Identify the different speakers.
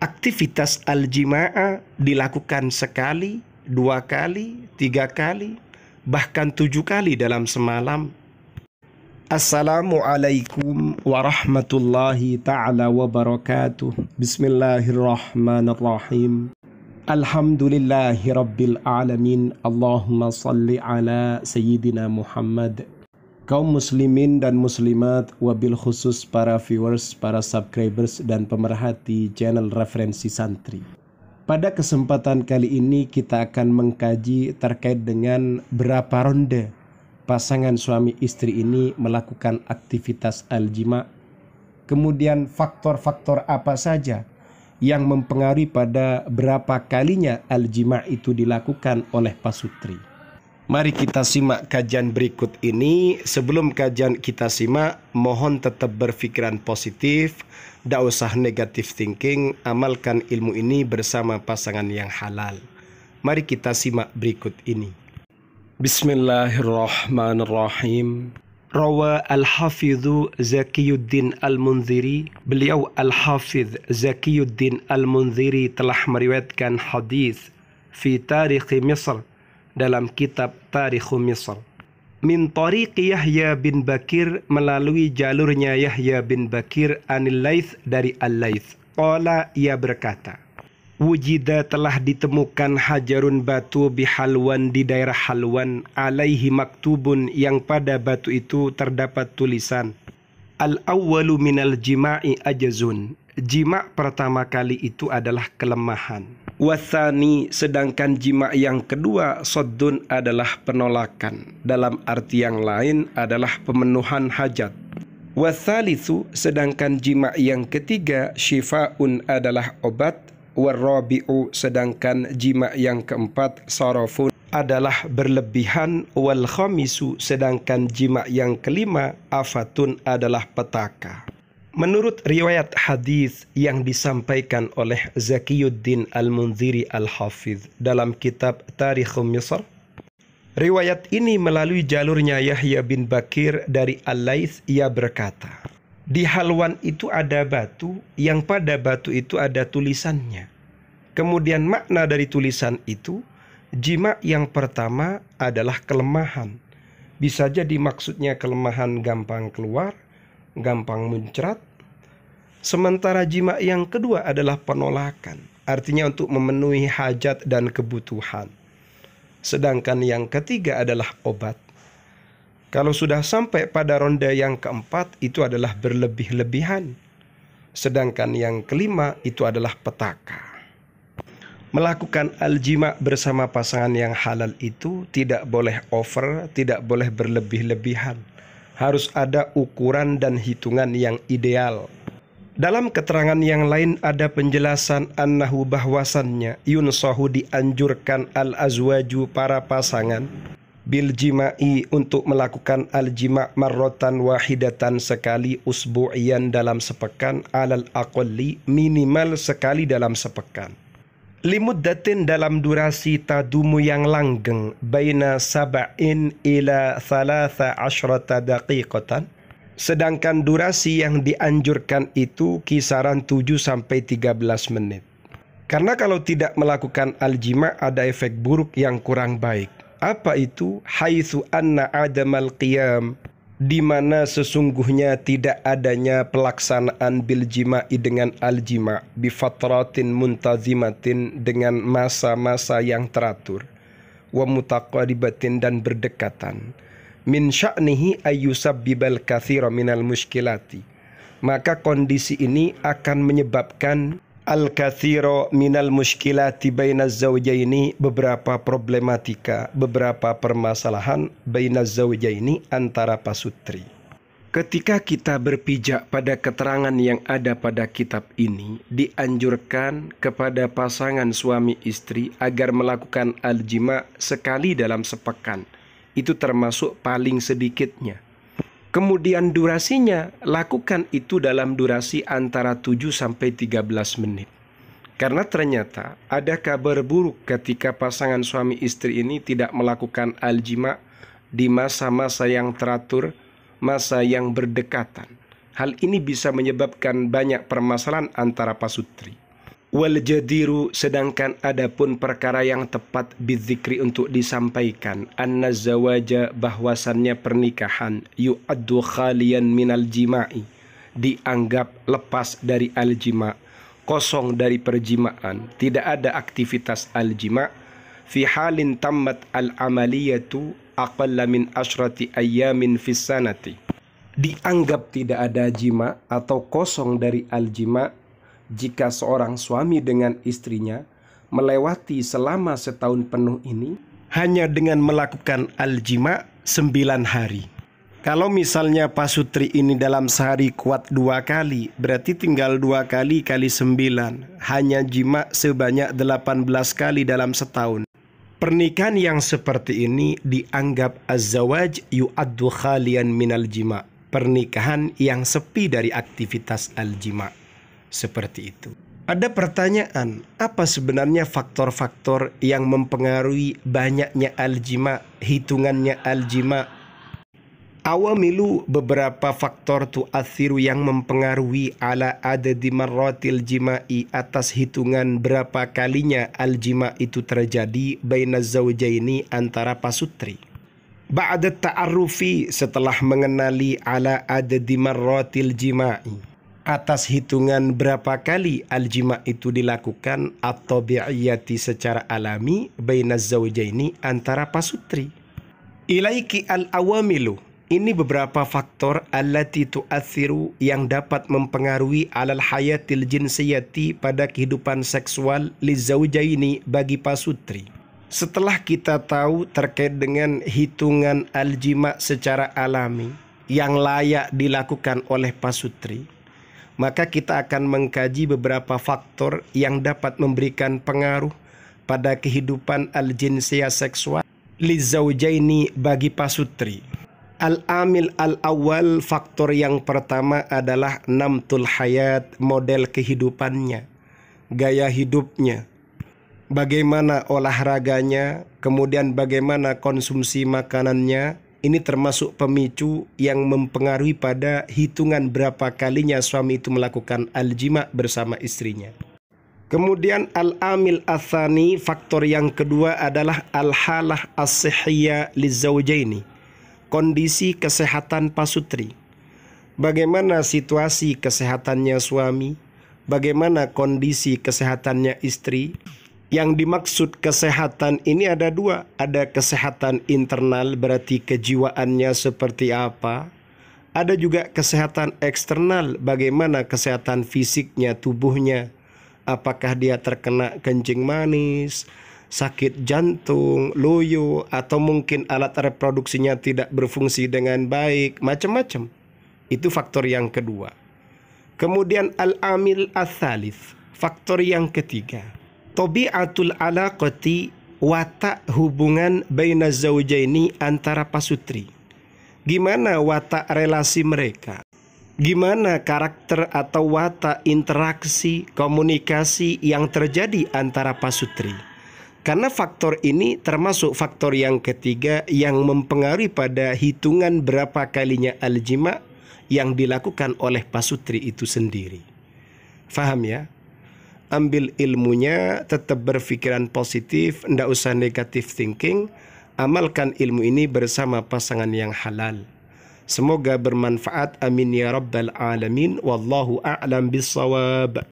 Speaker 1: Aktivitas al-jima'ah dilakukan sekali, 2 kali, 3 kali, bahkan 7 kali dalam semalam. Assalamualaikum warahmatullahi ta'ala wabarakatuh. Bismillahirrahmanirrahim. Alhamdulillahi rabbil alamin. Allahumma salli ala Sayyidina Muhammad. Kaum muslimin dan muslimat, wabil khusus para viewers, para subscribers dan pemerhati channel Referensi Santri. Pada kesempatan kali ini kita akan mengkaji terkait dengan berapa ronde pasangan suami istri ini melakukan aktivitas al-jima'. Kemudian faktor-faktor apa saja yang mempengaruhi pada berapa kalinya al-jima' itu dilakukan oleh pasutri. Mari kita simak kajian berikut ini. Sebelum kajian kita simak, mohon tetap berpikiran positif, tidak usah negatif thinking, amalkan ilmu ini bersama pasangan yang halal. Mari kita simak berikut ini. Bismillahirrahmanirrahim. Rawa al-Hafidhu Zakiyuddin al-Munziri. Beliau al-Hafidh Zakiyuddin al-Munziri telah meriwayatkan hadis fi Tarikh Misr, dalam kitab Tarikh Misr, min tariqi Yahya bin Bakir, melalui jalurnya Yahya bin Bakir, anil Laits, dari al-Laits. Qala, ia berkata, wujida, telah ditemukan hajarun, batu, bihalwan, di daerah Halwan, alaihi maktubun, yang pada batu itu terdapat tulisan, al-awwalu minal jima'i ajazun, jima' pertama kali itu adalah kelemahan. Wathani, sedangkan jima' yang kedua, soddun, adalah penolakan. Dalam arti yang lain adalah pemenuhan hajat. Wathalithu, sedangkan jima' yang ketiga, syifa'un, adalah obat. Warrabi'u, sedangkan jima' yang keempat, sarafun, adalah berlebihan. Wal khamisu, sedangkan jima' yang kelima, afatun, adalah petaka. Menurut riwayat hadis yang disampaikan oleh Zakiyuddin al-Munziri al-Hafidh dalam kitab Tarikh Misr, riwayat ini melalui jalurnya Yahya bin Bakir dari al-Laits. Ia berkata, di Halwan itu ada batu, yang pada batu itu ada tulisannya. Kemudian makna dari tulisan itu, jima' yang pertama adalah kelemahan. Bisa jadi maksudnya kelemahan gampang keluar, gampang muncrat. Sementara jima' yang kedua adalah penolakan, artinya untuk memenuhi hajat dan kebutuhan. Sedangkan yang ketiga adalah obat. Kalau sudah sampai pada ronde yang keempat, itu adalah berlebih-lebihan. Sedangkan yang kelima itu adalah petaka. Melakukan al-jima' bersama pasangan yang halal itu tidak boleh over, tidak boleh berlebih-lebihan. Harus ada ukuran dan hitungan yang ideal. Dalam keterangan yang lain ada penjelasan annahu, bahwasannya, yunsahu, dianjurkan, al-azwaju, para pasangan, bil jima'i, untuk melakukan al-jima' marrotan wahidatan, sekali, usbu'iyan, dalam sepekan, alal aqalli, minimal sekali dalam sepekan. Limuddatin, dalam durasi, tadumu, yang langgeng, baina sab'in ila 13 daqiqatan, sedangkan durasi yang dianjurkan itu kisaran 7 sampai 13 menit. Karena kalau tidak melakukan al-jima' ada efek buruk yang kurang baik. Apa itu? Haitsu anna adamal qiyam, di mana sesungguhnya tidak adanya pelaksanaan bil jima'i, dengan al-jima', bi fatratin muntazimatin, dengan masa-masa yang teratur, wa mutaqaribatin, dan berdekatan, min sya'nihi ayyusabbibal katsira minal muskilati, maka kondisi ini akan menyebabkan al-katsira minal muskilati bainaz zawjaini, beberapa problematika, beberapa permasalahan bainaz zawjaini, antara pasutri. Ketika kita berpijak pada keterangan yang ada pada kitab ini, dianjurkan kepada pasangan suami istri agar melakukan al-jima' sekali dalam sepekan. Itu termasuk paling sedikitnya. Kemudian durasinya, lakukan itu dalam durasi antara 7 sampai 13 menit. Karena ternyata ada kabar buruk ketika pasangan suami istri ini tidak melakukan al-jima' di masa-masa yang teratur, masa yang berdekatan. Hal ini bisa menyebabkan banyak permasalahan antara pasutri. Wal jadiru, sedangkan adapun perkara yang tepat bidzikri untuk disampaikan, anna zawaja, bahwasannya pernikahan, yu'addu khalian minal jima'i, dianggap lepas dari al-jima', kosong dari perjimaan, tidak ada aktivitas al-jima', fi halin tammat al-amaliyatu aqalla min asyrati ayyamin fis sanati, dianggap tidak ada jima atau kosong dari al-jima' jika seorang suami dengan istrinya melewati selama setahun penuh ini hanya dengan melakukan al-jima' 9 hari. Kalau misalnya pasutri ini dalam sehari kuat 2 kali, berarti tinggal 2 kali kali 9, hanya jima' sebanyak 18 kali dalam setahun. Pernikahan yang seperti ini dianggap az-zawaj yu'addu khalian minal jima', pernikahan yang sepi dari aktivitas al-jima'. Seperti itu. Ada pertanyaan, apa sebenarnya faktor-faktor yang mempengaruhi banyaknya al-jima', hitungannya al-jima'? Awamilu, beberapa faktor tu'athiru yang mempengaruhi ala adadi marratil jima'i, atas hitungan berapa kalinya al-jima' itu terjadi bainaz zawjaini, antara pasutri. Ba'da ta'arrufi, setelah mengenali ala adadi marratil jima'i, atas hitungan berapa kali al-jima' itu dilakukan, atau bi'iyati, secara alami, bainaz zawjaini, antara pasutri. Ilaiki al-awamilu, ini beberapa faktor allati tu'athiru, yang dapat mempengaruhi alal hayatil jinsiyati, pada kehidupan seksual lizawjaini, bagi pasutri. Setelah kita tahu terkait dengan hitungan al-jima' secara alami yang layak dilakukan oleh pasutri, maka kita akan mengkaji beberapa faktor yang dapat memberikan pengaruh pada kehidupan al-jinsiyah seksual lizawjaini, bagi pasutri. Al-amil al-awwal, faktor yang pertama adalah namtul hayat, model kehidupannya, gaya hidupnya, bagaimana olahraganya, kemudian bagaimana konsumsi makanannya. Ini termasuk pemicu yang mempengaruhi pada hitungan berapa kalinya suami itu melakukan al-jima' bersama istrinya. Kemudian al-amil atsani, faktor yang kedua adalah al-halah as-sihhiyah lizawjaini, kondisi kesehatan pasutri. Bagaimana situasi kesehatannya suami, bagaimana kondisi kesehatannya istri. Yang dimaksud kesehatan ini ada 2. Ada kesehatan internal, berarti kejiwaannya seperti apa. Ada juga kesehatan eksternal, bagaimana kesehatan fisiknya, tubuhnya. Apakah dia terkena kencing manis, sakit jantung, loyo, atau mungkin alat reproduksinya tidak berfungsi dengan baik, macam-macam. Itu faktor yang kedua. Kemudian al-amil ats-tsalits, faktor yang ketiga, tabi'atul alaqati, watak hubungan bainaz zawjaini, antara pasutri. Gimana watak relasi mereka? Gimana karakter atau watak interaksi, komunikasi yang terjadi antara pasutri? Karena faktor ini termasuk faktor yang ketiga yang mempengaruhi pada hitungan berapa kalinya al-jima' yang dilakukan oleh pasutri itu sendiri. Faham ya? Ambil ilmunya, tetap berpikiran positif, ndak usah negatif thinking. Amalkan ilmu ini bersama pasangan yang halal. Semoga bermanfaat. Amin ya rabbal alamin. Wallahu a'lam bissawab.